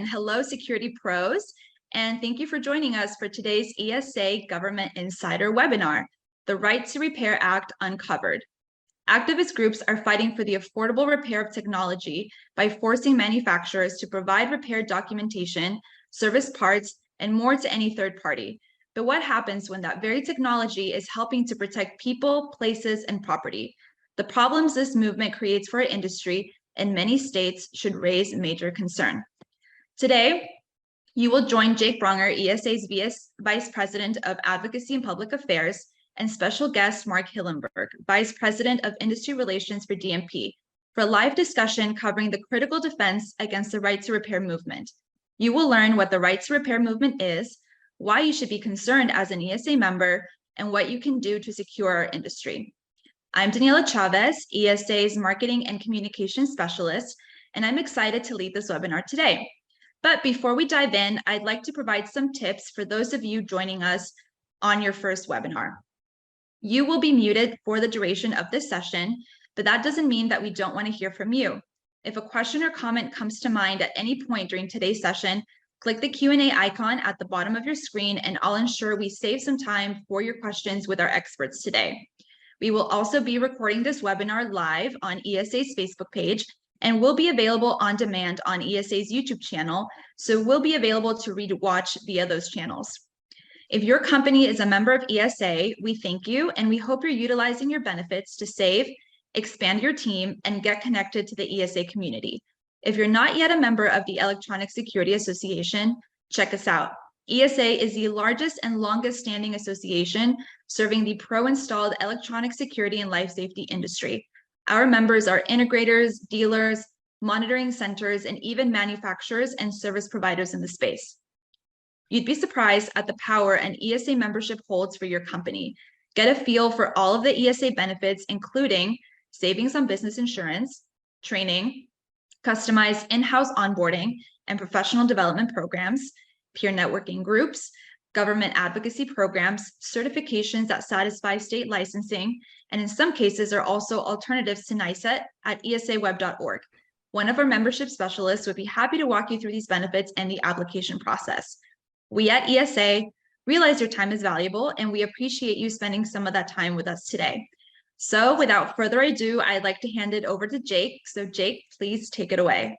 and hello, security pros. And thank you for joining us for today's ESA Government Insider webinar, The Right to Repair Act Uncovered. Activist groups are fighting for the affordable repair of technology by forcing manufacturers to provide repair documentation, service parts, and more to any third party. But what happens when that very technology is helping to protect people, places, and property? The problems this movement creates for our industry in many states should raise major concern. Today, you will join Jake Braunger, ESA's Vice President of Advocacy and Public Affairs, and special guest Mark Hillenburg, Vice President of Industry Relations for DMP, for a live discussion covering the critical defense against the right to repair movement. You will learn what the right to repair movement is, why you should be concerned as an ESA member, and what you can do to secure our industry. I'm Daniela Chavez, ESA's Marketing and Communications Specialist, and I'm excited to lead this webinar today. But before we dive in, I'd like to provide some tips for those of you joining us on your first webinar. You will be muted for the duration of this session, but that doesn't mean that we don't want to hear from you. If a question or comment comes to mind at any point during today's session, click the Q&A icon at the bottom of your screen, and I'll ensure we save some time for your questions with our experts today. We will also be recording this webinar live on ESA's Facebook page and will be available on demand on ESA's YouTube channel, so we'll be available to watch via those channels. If your company is a member of ESA, we thank you and we hope you're utilizing your benefits to save, expand your team, and get connected to the ESA community. If you're not yet a member of the Electronic Security Association, check us out. ESA is the largest and longest standing association serving the pro-installed electronic security and life safety industry. Our members are integrators, dealers, monitoring centers, and even manufacturers and service providers in the space. You'd be surprised at the power an ESA membership holds for your company. Get a feel for all of the ESA benefits, including savings on business insurance, training, customized in-house onboarding and professional development programs, peer networking groups, government advocacy programs, certifications that satisfy state licensing, and in some cases are also alternatives to NICET at esaweb.org. One of our membership specialists would be happy to walk you through these benefits and the application process. We at ESA realize your time is valuable, and we appreciate you spending some of that time with us today. So without further ado, I'd like to hand it over to Jake. So Jake, please take it away.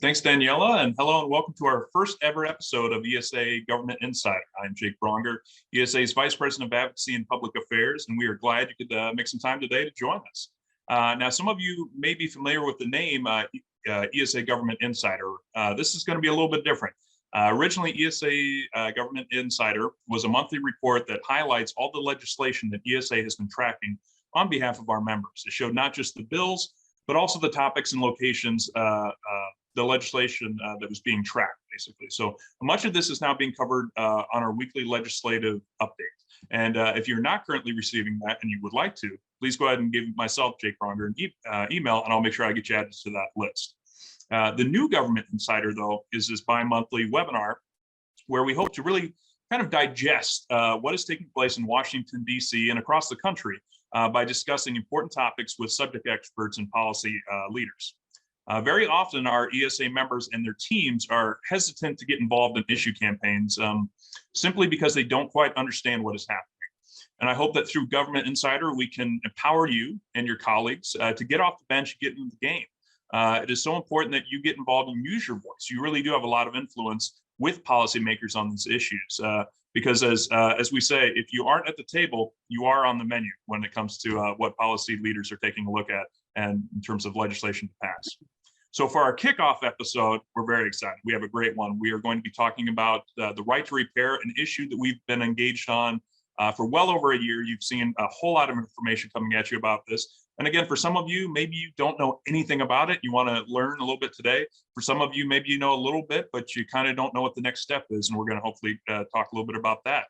Thanks, Daniela, and hello and welcome to our first ever episode of ESA Government Insider. I'm Jake Braunger, ESA's Vice President of Advocacy and Public Affairs, and we are glad you could make some time today to join us. Now, some of you may be familiar with the name ESA Government Insider. This is going to be a little bit different. Originally, ESA Government Insider was a monthly report that highlights all the legislation that ESA has been tracking on behalf of our members. It showed not just the bills, but also the topics and locations, the legislation that was being tracked, basically. So much of this is now being covered on our weekly legislative update. And if you're not currently receiving that and you would like to, please go ahead and give myself, Jake Braunger, an email, and I'll make sure I get you added to that list. The new Government Insider, though, is this bi-monthly webinar where we hope to really kind of digest what is taking place in Washington, D.C. and across the country by discussing important topics with subject experts and policy leaders. Very often, our ESA members and their teams are hesitant to get involved in issue campaigns simply because they don't quite understand what is happening. And I hope that through Government Insider, we can empower you and your colleagues to get off the bench and get into the game. It is so important that you get involved and use your voice. You really do have a lot of influence with policymakers on these issues because as we say, if you aren't at the table, you are on the menu when it comes to what policy leaders are taking a look at and in terms of legislation to pass. So for our kickoff episode, we're very excited. We have a great one. We are going to be talking about the right to repair, an issue that we've been engaged on for well over a year. You've seen a whole lot of information coming at you about this. And again, for some of you, maybe you don't know anything about it. You want to learn a little bit today. For some of you, maybe you know a little bit, but you kind of don't know what the next step is. And we're going to hopefully talk a little bit about that.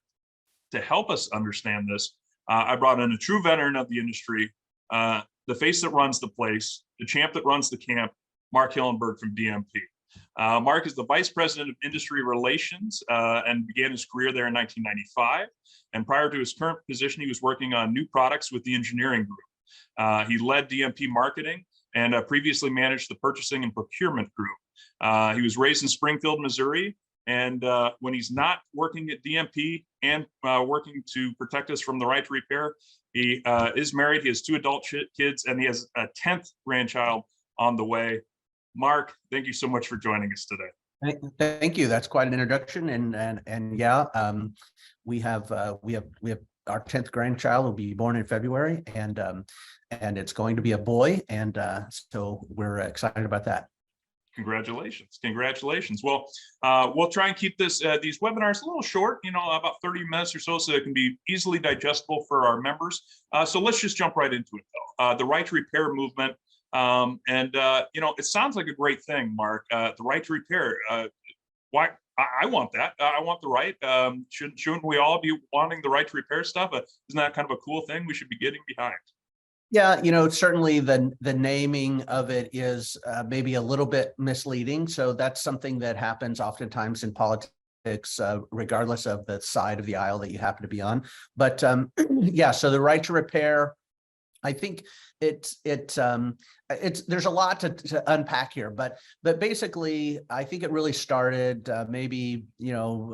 To help us understand this, I brought in a true veteran of the industry, the face that runs the place, the champ that runs the camp, Mark Hillenburg from DMP. Mark is the Vice President of Industry Relations and began his career there in 1995. And prior to his current position, he was working on new products with the engineering group. He led DMP marketing and previously managed the purchasing and procurement group. He was raised in Springfield, Missouri. And when he's not working at DMP and working to protect us from the right to repair, he is married. He has 2 adult kids, and he has a 10th grandchild on the way. Mark, thank you so much for joining us today. Thank you. That's quite an introduction, and yeah, we have our 10th grandchild will be born in February, and it's going to be a boy, and so we're excited about that. Congratulations. Well, we'll try and keep these webinars a little short, about 30 minutes or so it can be easily digestible for our members. So let's just jump right into it, though. The right to repair movement. It sounds like a great thing, Mark. The right to repair. Why? I want that. I want the right. Shouldn't we all be wanting the right to repair stuff? Isn't that kind of a cool thing we should be getting behind? Yeah, certainly the naming of it is maybe a little bit misleading. So that's something that happens oftentimes in politics, regardless of the side of the aisle that you happen to be on. But yeah, so the right to repair, I think it's there's a lot to unpack here, but basically I think it really started maybe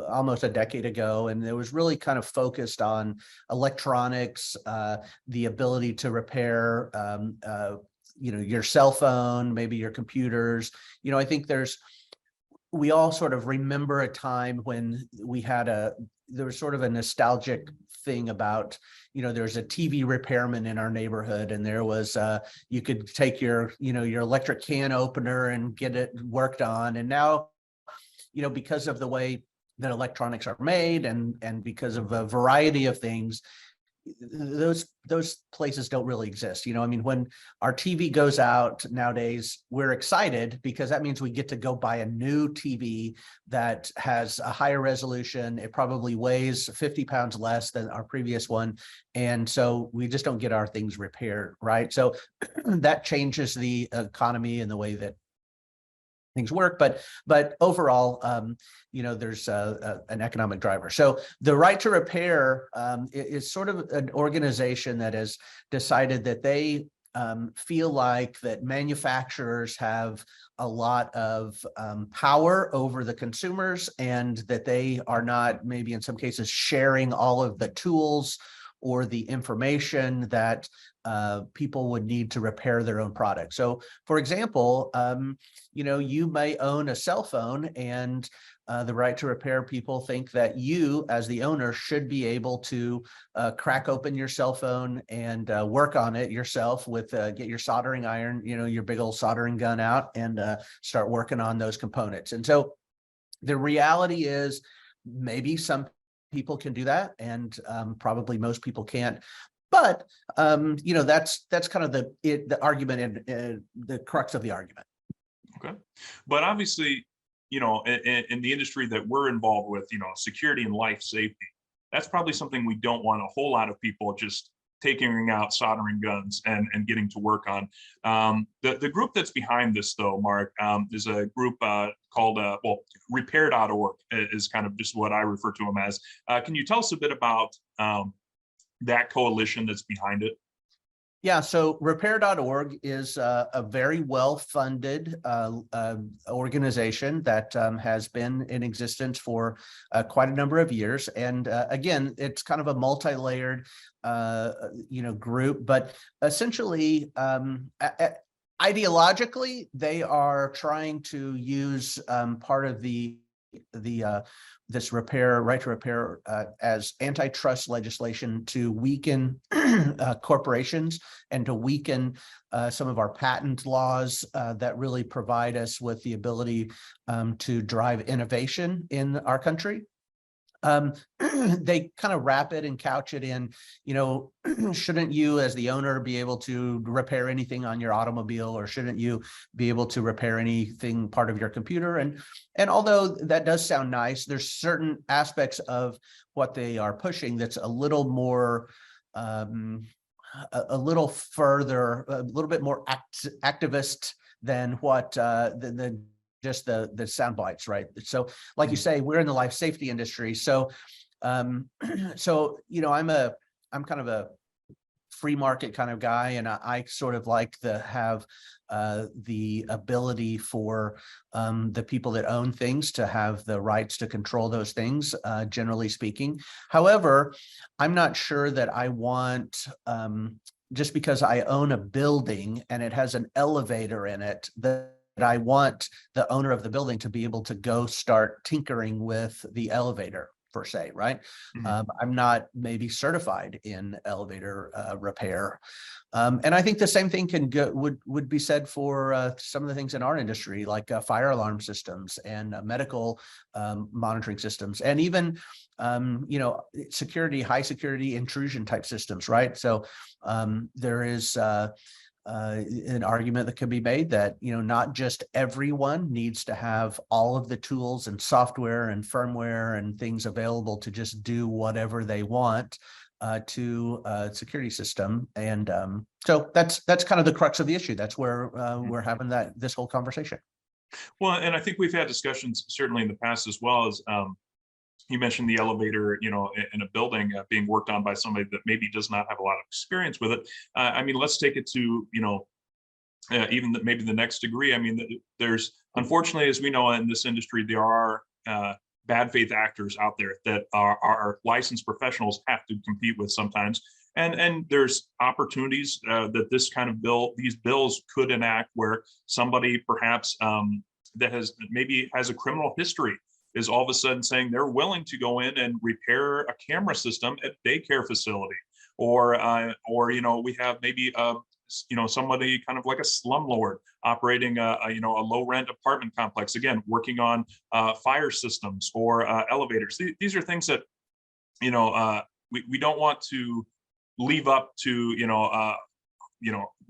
almost a decade ago, and it was really kind of focused on electronics, the ability to repair your cell phone, maybe your computers. I think we all sort of remember a time when there was sort of a nostalgic thing about, there's a TV repairman in our neighborhood, and there was, you could take your electric can opener and get it worked on. And now, because of the way that electronics are made and because of a variety of things, those places don't really exist. When our TV goes out nowadays, we're excited because that means we get to go buy a new TV that has a higher resolution. It probably weighs 50 pounds less than our previous one. And so we just don't get our things repaired, right? So that changes the economy and the way that things work, but overall, there's an economic driver. So the right to repair is sort of an organization that has decided that they feel like that manufacturers have a lot of power over the consumers, and that they are not, maybe in some cases, sharing all of the tools or the information that people would need to repair their own product. So, for example, you may own a cell phone, and the right to repair people think that you, as the owner, should be able to crack open your cell phone and work on it yourself with get your soldering iron, your big old soldering gun out, and start working on those components. And so the reality is, maybe some people can do that, and probably most people can't. But that's kind of the argument and the crux of the argument. Okay, but obviously, in the industry that we're involved with, security and life safety, that's probably something we don't want a whole lot of people just taking out soldering guns and getting to work on. The group that's behind this, though, Mark, is a group called repair.org is kind of just what I refer to them as. Can you tell us a bit about that coalition that's behind it? Yeah, so repair.org is a very well-funded organization that has been in existence for quite a number of years. And again, it's kind of a multi-layered group, but essentially, ideologically, they are trying to use part of this right to repair as antitrust legislation to weaken corporations and to weaken some of our patent laws that really provide us with the ability to drive innovation in our country. They kind of wrap it and couch it in, shouldn't you as the owner be able to repair anything on your automobile, or shouldn't you be able to repair anything part of your computer? And although that does sound nice, there's certain aspects of what they are pushing that's a little more a little further, a little bit more activist than what just the sound bites, right? So, like you say, we're in the life safety industry. So, I'm kind of a free market kind of guy, and I sort of like to have the ability for the people that own things to have the rights to control those things, generally speaking. However, I'm not sure that I want, just because I own a building and it has an elevator in it, that I want the owner of the building to be able to go start tinkering with the elevator per se, right? I'm not maybe certified in elevator repair. And I think the same thing would be said for some of the things in our industry, like fire alarm systems and medical monitoring systems, and even security, high security intrusion type systems, right? So there is an argument that could be made that, not just everyone needs to have all of the tools and software and firmware and things available to just do whatever they want to a security system. And so that's kind of the crux of the issue. That's where we're having this whole conversation. Well, and I think we've had discussions certainly in the past as well as you mentioned the elevator, in a building being worked on by somebody that maybe does not have a lot of experience with it. I mean, let's take it to, even maybe the next degree. I mean, there's, unfortunately, as we know in this industry, there are bad faith actors out there that our licensed professionals have to compete with sometimes. And there's opportunities that these bills could enact where somebody perhaps that has a criminal history is all of a sudden saying they're willing to go in and repair a camera system at a daycare facility, or we have maybe somebody kind of like a slumlord operating a low rent apartment complex, again working on fire systems or elevators. These are things that we don't want to leave up to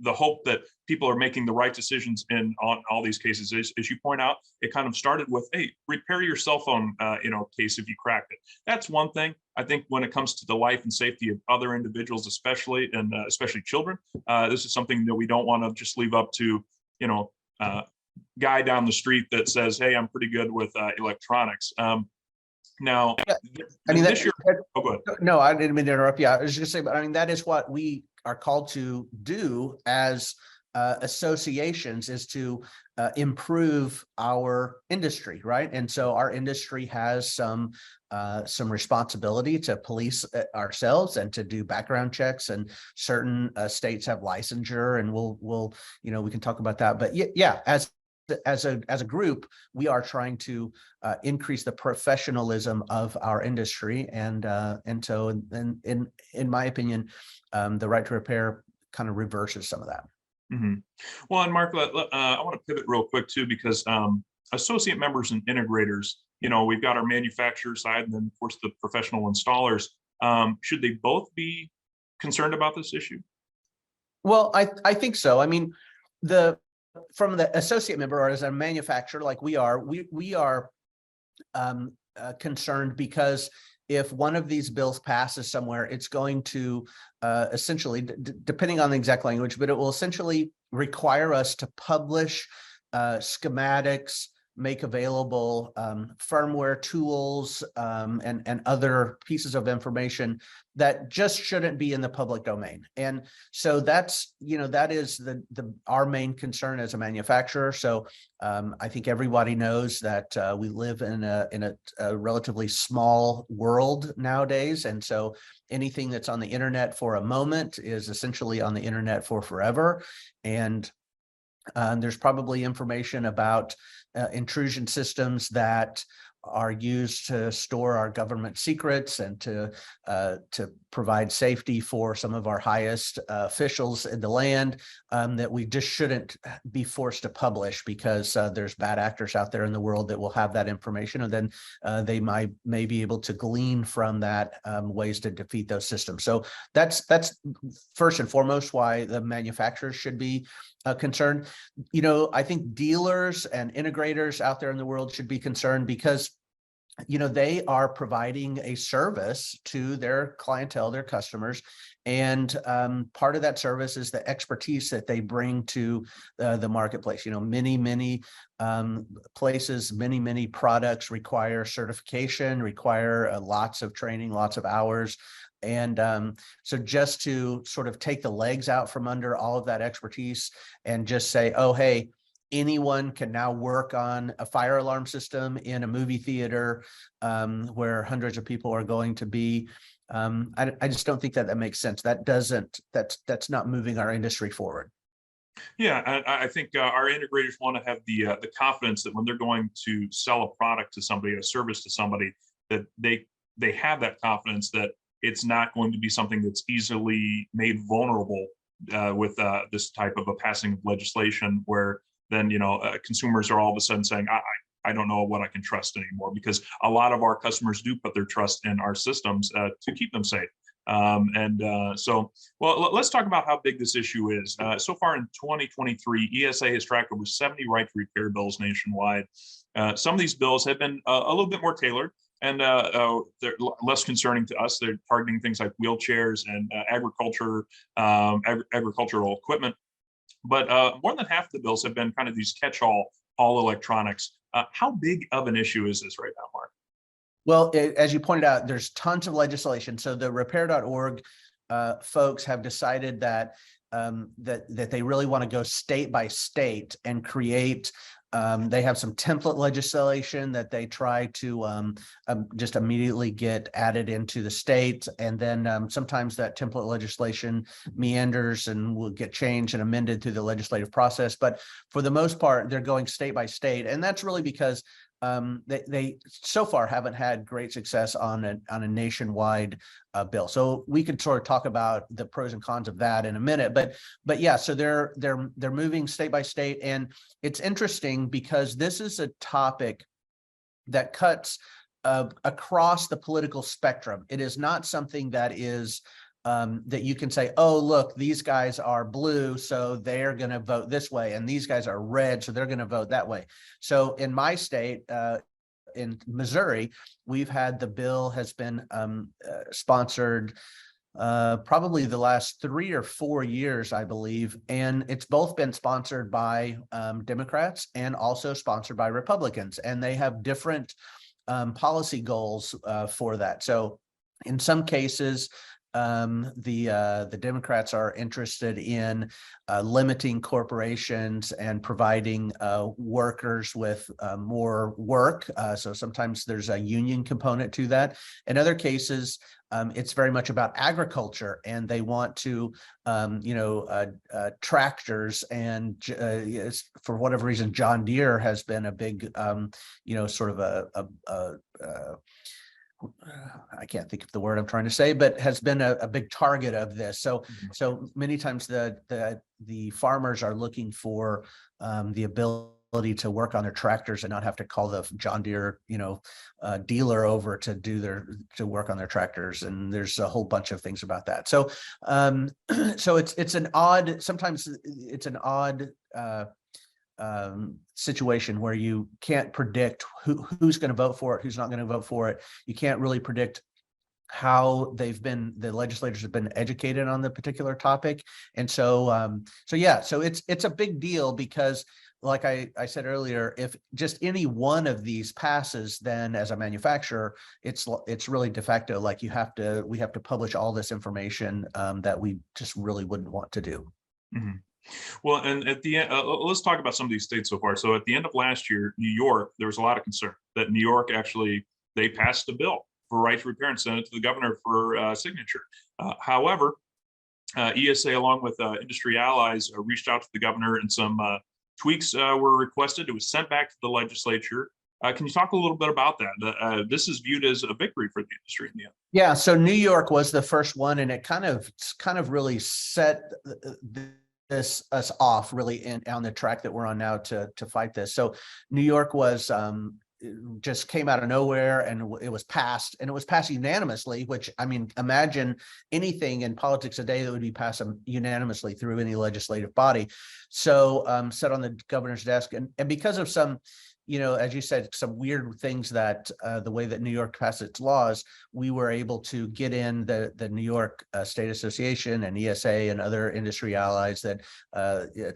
the hope that people are making the right decisions on all these cases. As you point out, it kind of started with, hey, repair your cell phone, case if you cracked it. That's one thing. I think when it comes to the life and safety of other individuals, especially children, this is something that we don't want to just leave up to, guy down the street that says, hey, I'm pretty good with electronics. Now, I mean, this year, oh, go ahead. No, I didn't mean to interrupt you. I was just going to say, but I mean, that is what we are called to do as associations, is to improve our industry, right? And so our industry has some responsibility to police ourselves and to do background checks, and certain states have licensure, and we can talk about that. But yeah, as a group, we are trying to increase the professionalism of our industry, and so in my opinion, the right to repair kind of reverses some of that. Mm-hmm. Well, and Mark, I want to pivot real quick too, because associate members and integrators, we've got our manufacturer side, and then of course the professional installers. Should they both be concerned about this issue? Well, I think so. I mean, from the associate member, or as a manufacturer like we are concerned, because if one of these bills passes somewhere, it's going to essentially, depending on the exact language, but it will essentially require us to publish schematics, make available firmware tools, and other pieces of information that just shouldn't be in the public domain. And so that's, that is our main concern as a manufacturer. So I think everybody knows that we live in a relatively small world nowadays. And so anything that's on the internet for a moment is essentially on the internet for forever. And there's probably information about intrusion systems that are used to store our government secrets and to provide safety for some of our highest officials in the land, that we just shouldn't be forced to publish, because there's bad actors out there in the world that will have that information, and then they may be able to glean from that ways to defeat those systems. So that's first and foremost why the manufacturers should be concerned. I think dealers and integrators out there in the world should be concerned, because they are providing a service to their clientele, their customers, and part of that service is the expertise that they bring to the marketplace. Many places, many products require certification, require lots of training, lots of hours. And so just to sort of take the legs out from under all of that expertise and just say, oh, hey, anyone can now work on a fire alarm system in a movie theater where hundreds of people are going to be. I just don't think that makes sense. That's not moving our industry forward. Yeah, I think our integrators want to have the confidence that when they're going to sell a product to somebody, a service to somebody, that they have that confidence that it's not going to be something that's easily made vulnerable with this type of a passing of legislation, where then consumers are all of a sudden saying, I don't know what I can trust anymore, because a lot of our customers do put their trust in our systems to keep them safe. Well, let's talk about how big this issue is. So far in 2023, ESA has tracked over 70 right to repair bills nationwide. Some of these bills have been a little bit more tailored, and they're less concerning to us. They're targeting things like wheelchairs and agricultural equipment. But more than half of the bills have been kind of these catch-all electronics. How big of an issue is this right now, Mark? Well, as you pointed out, there's tons of legislation. So the repair.org folks have decided that that they really want to go state by state and create. They have some template legislation that they try to just immediately get added into the state. And then sometimes that template legislation meanders and will get changed and amended through the legislative process. But for the most part, they're going state by state. And that's really because they so far haven't had great success on a nationwide bill. So we could sort of talk about the pros and cons of that in a minute, but yeah, so they're moving state by state. And it's interesting because this is a topic that cuts across the political spectrum. It is not something that is that you can say, oh, look, these guys are blue, so they're going to vote this way, and these guys are red, so they're going to vote that way. So in my state, in Missouri, we've had the bill has been sponsored probably the last 3 or 4 years, I believe, and it's both been sponsored by Democrats and also sponsored by Republicans, and they have different policy goals for that. So in some cases, the Democrats are interested in limiting corporations and providing workers with more work. So sometimes there's a union component to that. In other cases, it's very much about agriculture, and they want to, tractors, and for whatever reason, John Deere has been a big, sort of I can't think of the word I'm trying to say, but has been a big target of this. So many times the farmers are looking for the ability to work on their tractors and not have to call the John Deere, dealer over to work on their tractors. And there's a whole bunch of things about that. So it's an odd, sometimes it's an odd situation where you can't predict who's going to vote for it, who's not going to vote for it. You can't really predict how the legislators have been educated on the particular topic. And so it's a big deal because, like I said earlier, if just any one of these passes, then as a manufacturer, it's really de facto, like we have to publish all this information that we just really wouldn't want to do. Mm-hmm. Well, and at the end, let's talk about some of these states so far. So at the end of last year, New York, there was a lot of concern that New York they passed a bill for right to repair and sent it to the governor for signature. However, ESA, along with industry allies, reached out to the governor, and some tweaks were requested. It was sent back to the legislature. Can you talk a little bit about that? This is viewed as a victory for the industry in the end. Yeah, so New York was the first one, and it kind of really set us off really on the track that we're on now to fight this. So New York was just came out of nowhere, and it was passed, and it was passed unanimously, which, I mean, imagine anything in politics today that would be passed unanimously through any legislative body. So set on the governor's desk, and because of some as you said, some weird things that the way that New York passed its laws, we were able to get in the New York State Association and ESA and other industry allies that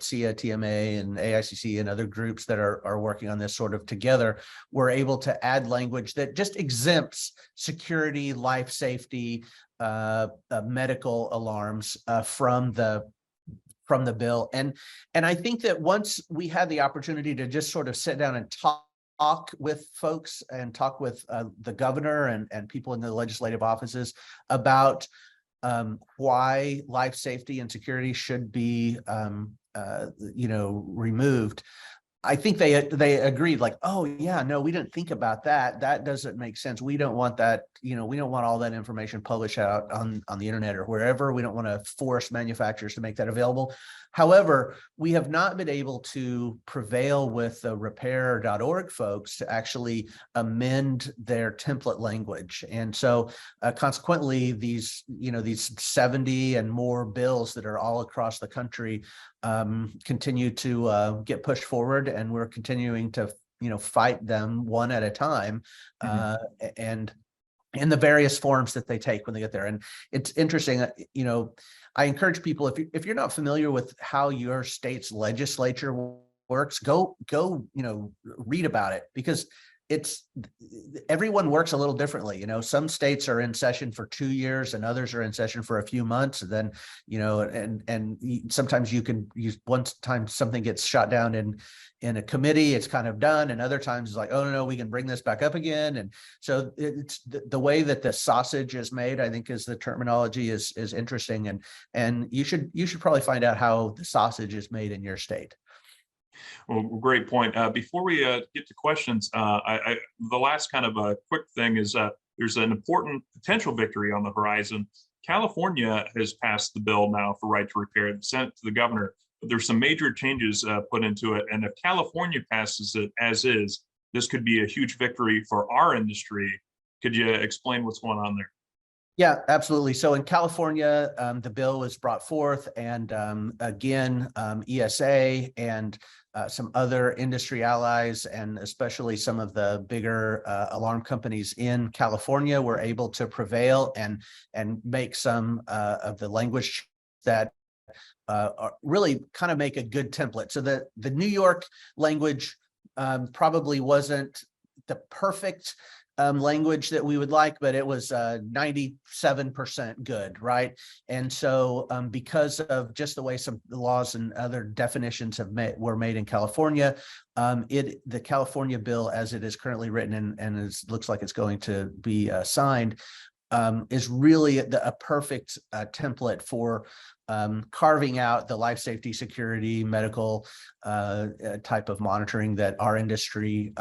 CIA, TMA, and AICC and other groups that are working on this sort of together, were able to add language that just exempts security, life safety, medical alarms from the bill. And I think that once we had the opportunity to just sort of sit down and talk with folks and talk with the governor and people in the legislative offices about why life safety and security should be removed, I think they agreed, like, oh yeah, no, we didn't think about that. That doesn't make sense. We don't want that, we don't want all that information published out on the internet or wherever. We don't want to force manufacturers to make that available. However, we have not been able to prevail with the repair.org folks to actually amend their template language. And so consequently, these 70 and more bills that are all across the country continue to get pushed forward, and we're continuing to fight them one at a time, and in the various forms that they take when they get there. And it's interesting, I encourage people, if you're not familiar with how your state's legislature works, go read about it, because everyone works a little differently. Some states are in session for 2 years and others are in session for a few months. And then, and sometimes you can use, one time something gets shot down in a committee, it's kind of done. And other times it's like, oh no, we can bring this back up again. And so it's the way that the sausage is made, I think, is the terminology is interesting. And you should probably find out how the sausage is made in your state. Well, great point. Before we get to questions, the last kind of a quick thing is there's an important potential victory on the horizon. California has passed the bill now for right to repair, sent to the governor, but there's some major changes put into it. And if California passes it as is, this could be a huge victory for our industry. Could you explain what's going on there? Yeah, absolutely. So in California, the bill was brought forth, and again, ESA and some other industry allies, and especially some of the bigger alarm companies in California, were able to prevail and make some of the language that really kind of make a good template. So the New York language probably wasn't the perfect language that we would like, but it was 97% good, right? And so because of just the way some laws and other definitions were made in California, the California bill, as it is currently written and looks like it's going to be signed, is really a perfect template for carving out the life safety, security, medical type of monitoring that our industry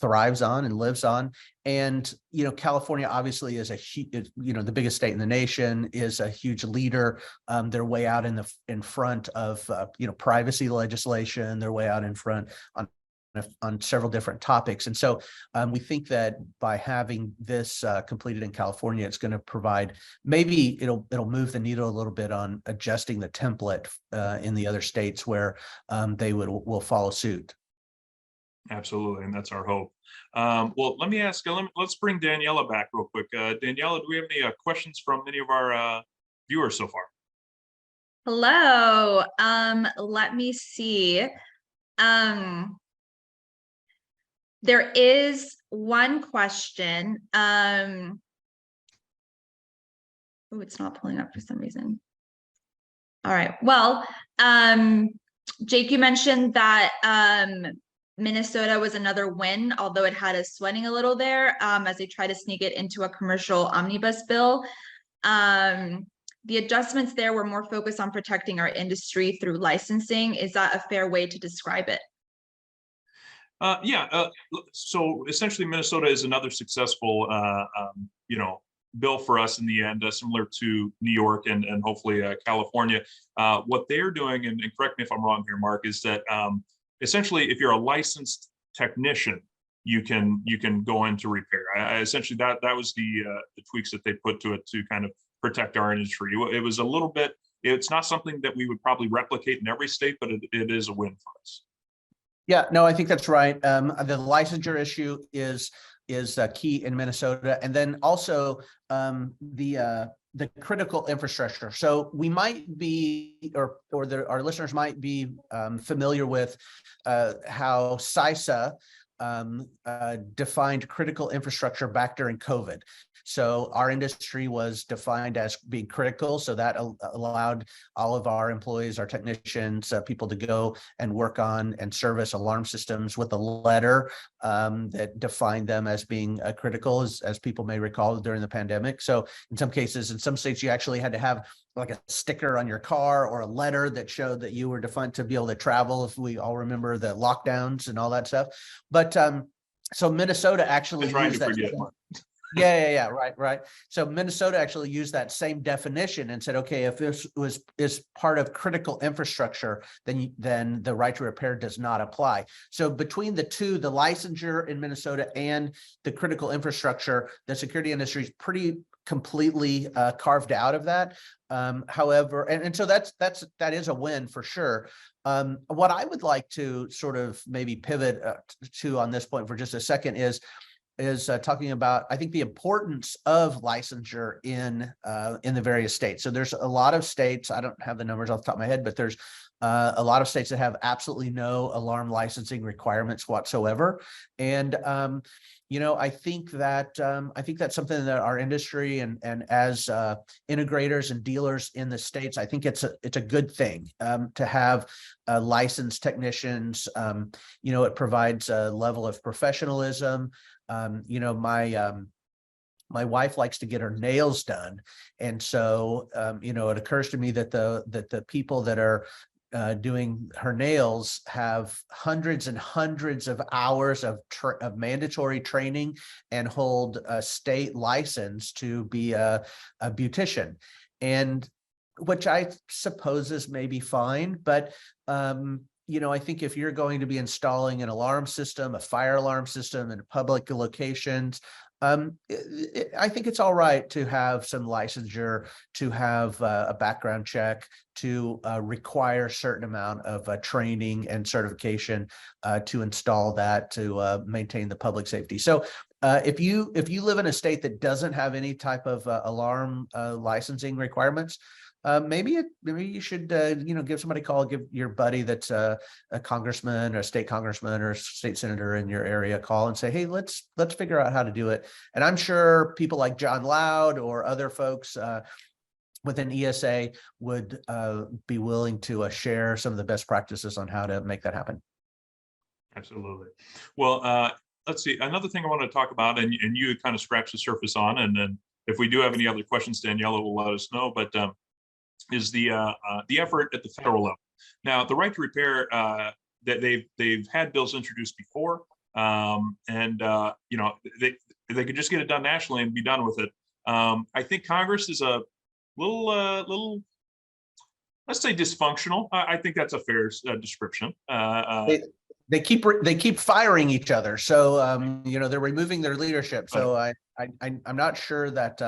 thrives on and lives on. And California obviously is the biggest state in the nation, is a huge leader. They're way out in front of privacy legislation. They're way out in front on several different topics. And so we think that by having this completed in California, it's going to provide, maybe it'll move the needle a little bit on adjusting the template in the other states where they will follow suit. Absolutely, and that's our hope. Well, let me ask, let's bring Daniela back real quick. Daniela, do we have any questions from any of our viewers so far? Hello. Let me see. There is one question. Oh, it's not pulling up for some reason. All right. Well, Jake, you mentioned that Minnesota was another win, although it had us sweating a little there as they try to sneak it into a commercial omnibus bill. The adjustments there were more focused on protecting our industry through licensing. Is that a fair way to describe it? Yeah. So essentially, Minnesota is another successful, bill for us in the end, similar to New York and hopefully California. What they're doing, and correct me if I'm wrong here, Mark, is that essentially, if you're a licensed technician, you can go into repair. Essentially, that was the tweaks that they put to it to kind of protect our industry. It was a little bit. It's not something that we would probably replicate in every state, but it is a win for us. Yeah, no, I think that's right. The licensure issue is key in Minnesota, and then also the critical infrastructure. So we might be, our listeners might be familiar with how CISA defined critical infrastructure back during COVID. So our industry was defined as being critical. So that allowed all of our employees, our technicians, people to go and work on and service alarm systems with a letter that defined them as being critical, as people may recall during the pandemic. So in some cases, in some states, you actually had to have like a sticker on your car or a letter that showed that you were defined to be able to travel, if we all remember the lockdowns and all that stuff. But so Minnesota actually used that. Yeah, right. So Minnesota actually used that same definition and said, okay, if this is part of critical infrastructure, then the right to repair does not apply. So between the two, the licensure in Minnesota and the critical infrastructure, the security industry is pretty completely carved out of that. However, and so that is a win for sure. What I would like to sort of maybe pivot to on this point for just a second is talking about, I think, the importance of licensure in the various states. So there's a lot of states, I don't have the numbers off the top of my head, but there's a lot of states that have absolutely no alarm licensing requirements whatsoever. And I think that's something that our industry and as integrators and dealers in the states, I think it's a good thing to have licensed technicians. It provides a level of professionalism. My wife likes to get her nails done, and so it occurs to me that the people that are doing her nails have hundreds and hundreds of hours of mandatory training and hold a state license to be a beautician, and which I suppose is maybe fine, but I think if you're going to be installing an alarm system, a fire alarm system in public locations, I think it's all right to have some licensure, to have a background check, to require a certain amount of training and certification to install that, to maintain the public safety. So if you live in a state that doesn't have any type of alarm licensing requirements, maybe you should give somebody a call, give your buddy that's a congressman or a state congressman or a state senator in your area a call and say, hey, let's figure out how to do it. And I'm sure people like John Loud or other folks within ESA would be willing to share some of the best practices on how to make that happen. Absolutely. Well, let's see. Another thing I want to talk about, and you kind of scratched the surface on, and then if we do have any other questions, Daniela will let us know. But is the effort at the federal level. Now, the right to repair, that they've had bills introduced before, and they could just get it done nationally and be done with it. I think Congress is a little, let's say, dysfunctional. I think that's a fair description. They keep firing each other, so they're removing their leadership. So I'm not sure that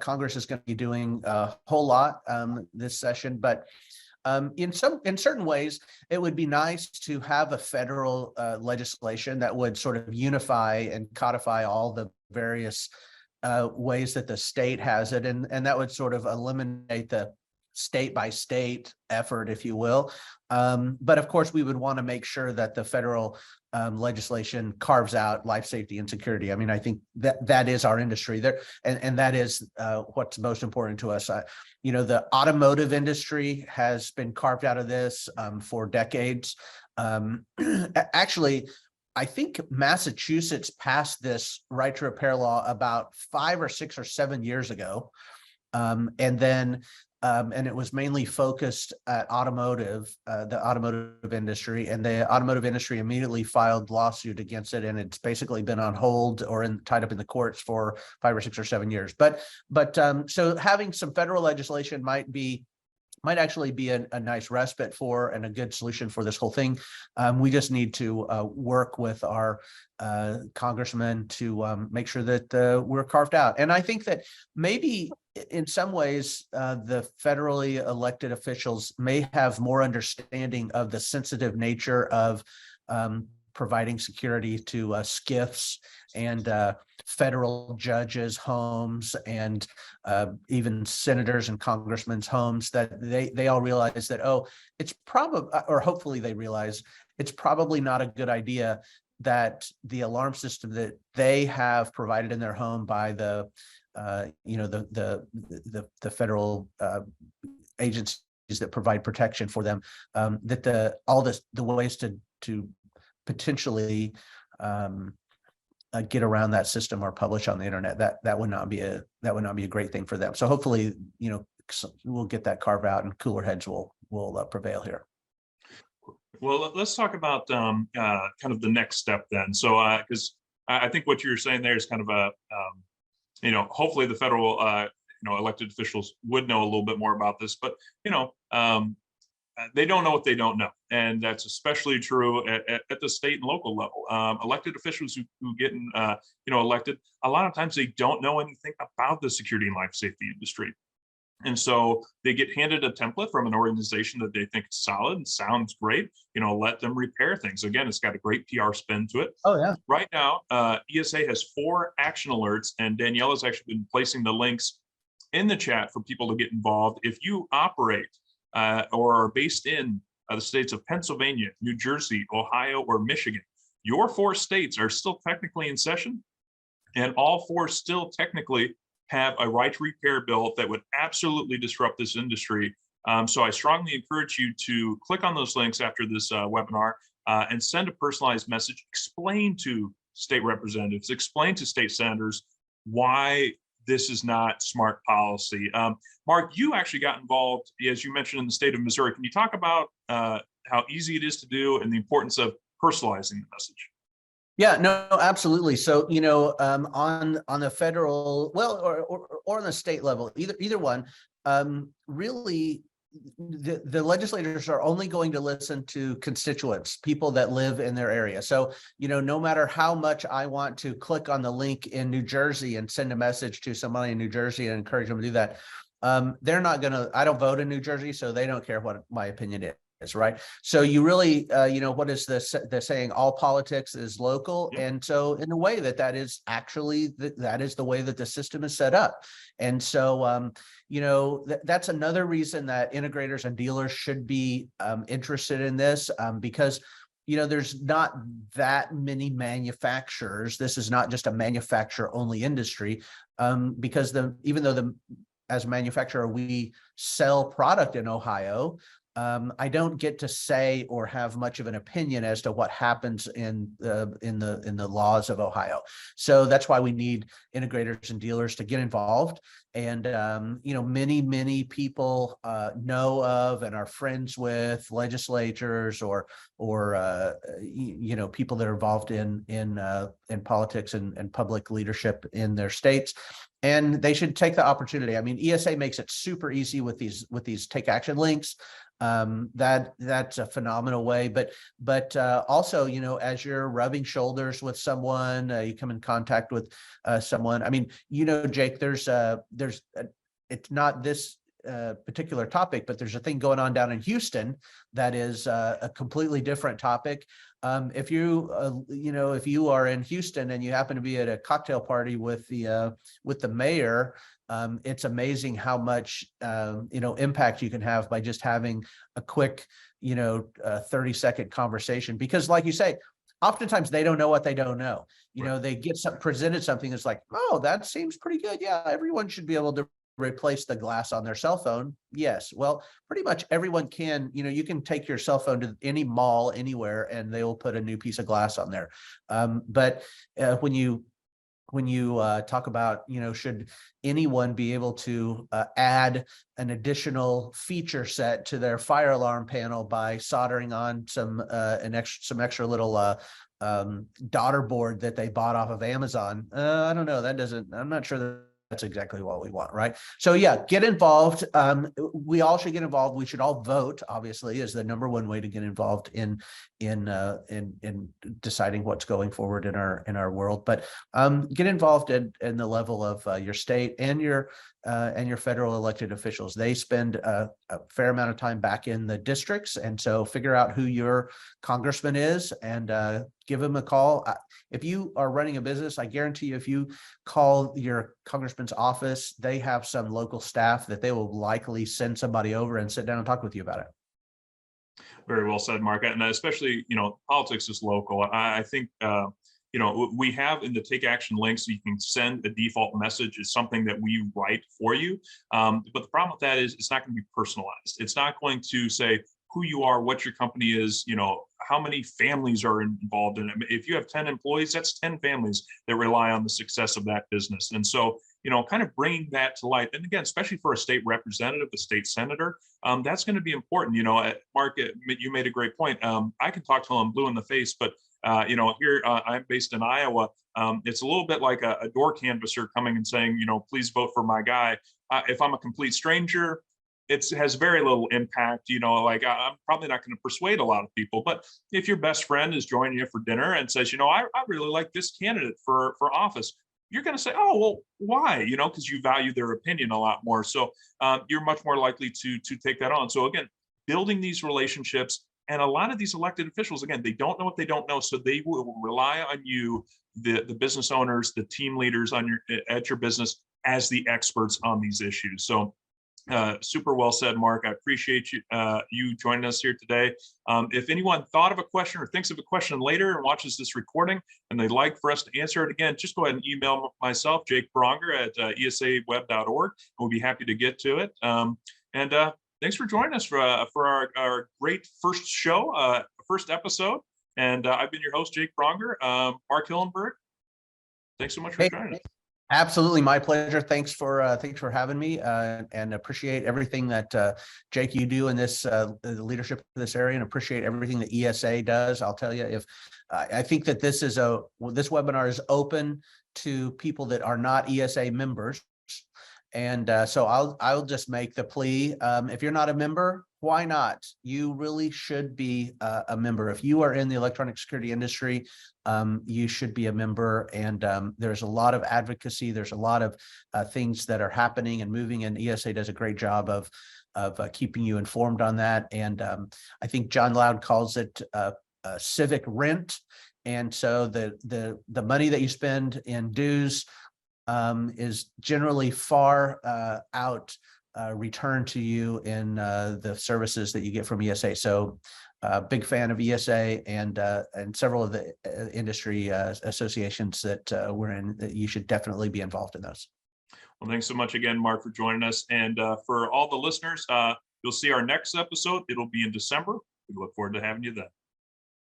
Congress is going to be doing a whole lot this session, but in certain ways, it would be nice to have a federal legislation that would sort of unify and codify all the various ways that the state has it, and that would sort of eliminate the state by state effort, if you will. But of course, we would want to make sure that the federal legislation carves out life safety and security. I mean, I think that is our industry there, and that is what's most important to us. The automotive industry has been carved out of this for decades. Actually, I think Massachusetts passed this right to repair law about 5 or 6 or 7 years ago, and then and it was mainly focused at the automotive industry, and the automotive industry immediately filed lawsuit against it, and it's basically been on hold or tied up in the courts for 5 or 6 or 7 years. But so having some federal legislation might actually be a nice respite for and a good solution for this whole thing. We just need to work with our congressmen to make sure that we're carved out. And I think that maybe in some ways, the federally elected officials may have more understanding of the sensitive nature of providing security to SCIFs and federal judges' homes and even senators and congressmen's homes, that they all realize that, oh, it's probably, or hopefully they realize it's probably not a good idea that the alarm system that they have provided in their home by the the federal agencies that provide protection for them, that the ways to potentially get around that system or publish on the internet, that would not be a great thing for them. So hopefully, we'll get that carved out and cooler heads will prevail here. Well, let's talk about kind of the next step then. So, because I think what you're saying there is kind of a, hopefully the federal, elected officials would know a little bit more about this, but, they don't know what they don't know. And that's especially true at the state and local level. Elected officials who get elected, a lot of times they don't know anything about the security and life safety industry. And so they get handed a template from an organization that they think is solid and sounds great, let them repair things. Again, it's got a great PR spin to it. Oh, yeah. Right now, ESA has 4 action alerts, and Daniela's actually been placing the links in the chat for people to get involved. If you operate or are based in the states of Pennsylvania, New Jersey, Ohio, or Michigan, your 4 states are still technically in session, and all 4 still technically have a right to repair bill that would absolutely disrupt this industry. So I strongly encourage you to click on those links after this webinar and send a personalized message. Explain to state representatives, explain to state senators why this is not smart policy. Mark, you actually got involved, as you mentioned, in the state of Missouri. Can you talk about how easy it is to do and the importance of personalizing the message? Yeah, no, absolutely. So, on the federal, well, or on the state level, either one, really, the legislators are only going to listen to constituents, people that live in their area. So, no matter how much I want to click on the link in New Jersey and send a message to somebody in New Jersey and encourage them to do that, they're not going to, I don't vote in New Jersey, so they don't care what my opinion is. Right. So you really, what is the saying? All politics is local. Yep. And so in a way that is actually, that is the way that the system is set up. And so, that's another reason that integrators and dealers should be interested in this, because there's not that many manufacturers. This is not just a manufacturer only industry, because even though as a manufacturer, we sell product in Ohio, I don't get to say or have much of an opinion as to what happens in the laws of Ohio. So that's why we need integrators and dealers to get involved. And many people know of and are friends with legislators or people that are involved in politics and public leadership in their states. And they should take the opportunity. I mean, ESA makes it super easy with these take action links. That's a phenomenal way, but also, as you're rubbing shoulders with someone, you come in contact with someone. I mean, Jake, there's it's not this particular topic, but there's a thing going on down in Houston that is a completely different topic. If you are in Houston and you happen to be at a cocktail party with the mayor, it's amazing how much impact you can have by just having a quick 30-second conversation, because like you say, oftentimes they don't know what they don't know. They get presented something that's like, oh, that seems pretty good. Yeah, everyone should be able to replace the glass on their cell phone. Yes, well, pretty much everyone can. You can take your cell phone to any mall anywhere and they will put a new piece of glass on there. But when you talk about, should anyone be able to add an additional feature set to their fire alarm panel by soldering on some extra little daughter board that they bought off of Amazon? I don't know. I'm not sure that's exactly what we want, right? So yeah, get involved. We all should get involved. We should all vote, obviously, is the number one way to get involved in in deciding what's going forward in our world. But get involved in the level of your state and your federal elected officials. They spend a fair amount of time back in the districts, and so figure out who your congressman is and give him a call. If you are running a business, I guarantee you, if you call your congressman's office, they have some local staff that they will likely send somebody over and sit down and talk with you about it. Very well said, Mark. And especially, politics is local. I think, we have in the take action links, you can send a default message is something that we write for you. But the problem with that is it's not going to be personalized. It's not going to say who you are, what your company is, how many families are involved in it. If you have 10 employees, that's 10 families that rely on the success of that business. And so, kind of bringing that to light. And again, especially for a state representative, a state senator, that's going to be important. Mark, you made a great point. I can talk till I'm blue in the face, but here I'm based in Iowa. It's a little bit like a door canvasser coming and saying, please vote for my guy. If I'm a complete stranger, it has very little impact. I'm probably not going to persuade a lot of people. But if your best friend is joining you for dinner and says, I really like this candidate for office, you're going to say, oh, well, why? Because you value their opinion a lot more. So you're much more likely to take that on. So again, building these relationships. And a lot of these elected officials, again, they don't know what they don't know. So they will rely on you, the business owners, the team leaders at your business, as the experts on these issues. So super well said, Mark. I appreciate you joining us here today. If anyone thought of a question or thinks of a question later and watches this recording and they'd like for us to answer it again, just go ahead and email myself, Jake Braunger at esaweb.org. We'll be happy to get to it. Thanks for joining us for our great first show, first episode. And I've been your host, Jake Braunger. Mark Hillenburg, thanks so much for joining us. Absolutely, my pleasure. Thanks for having me, and appreciate everything that Jake, you do in this the leadership of this area, and appreciate everything that ESA does. I'll tell you, if I think that this webinar is open to people that are not ESA members. And so I'll just make the plea. If you're not a member, why not? You really should be a member. If you are in the electronic security industry, you should be a member. And there's a lot of advocacy. There's a lot of things that are happening and moving, and ESA does a great job of keeping you informed on that. And I think John Loud calls it civic rent. And so the money that you spend in dues is generally far out return to you in the services that you get from ESA. So big fan of ESA and several of the industry associations that we're in, that you should definitely be involved in those. Well, thanks so much again, Mark, for joining us. And for all the listeners, you'll see our next episode. It'll be in December. We look forward to having you then.